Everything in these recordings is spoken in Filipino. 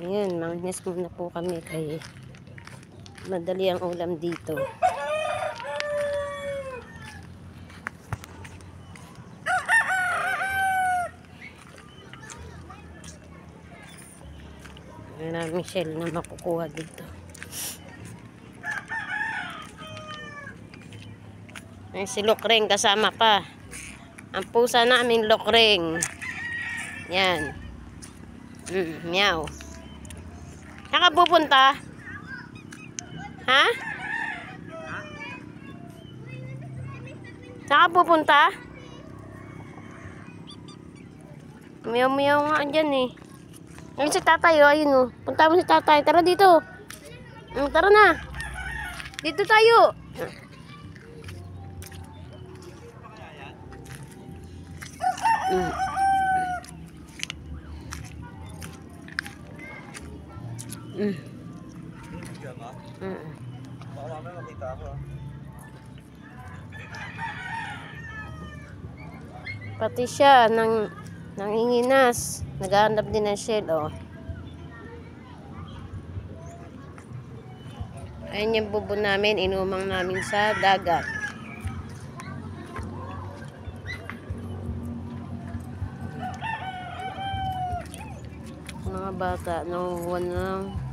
Ayan, mangines muna po kami kay madali ang ulam dito. Maraming shell na makukuha dito. Ay, si Lukreng kasama pa. Ang pusa namin Lukreng. Yan. Meow. Saan ka pupunta? Ha? Saan ka pupunta? Meow meow nga dyan eh. Ayun si tatay oh, ayun oh. Punta mo si tatay. Tara dito. Tara na. Dito tayo. Pati siya nanginginas. Naghahanap din ng shell oh. Ayun yung bubo namin, inumang namin sa dagat. Mga bata, nanguha ng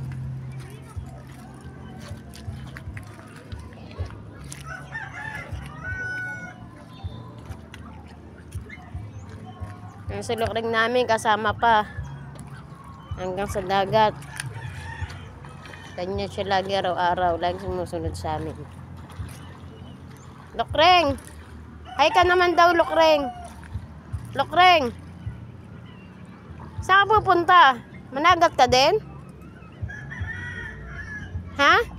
ang sulok rin namin kasama pa hanggang sa dagat. Kanya siya lagi araw-araw, lagi sumusunod sa amin. Lukreng! Hay ka naman daw, Lukreng! Lukreng! Saan ka pupunta? Managat ka din? Ha?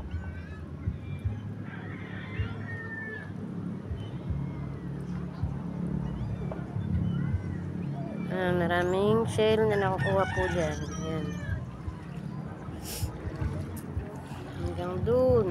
Maraming shell na nakukuha po dyan. Ayan. Hanggang dun.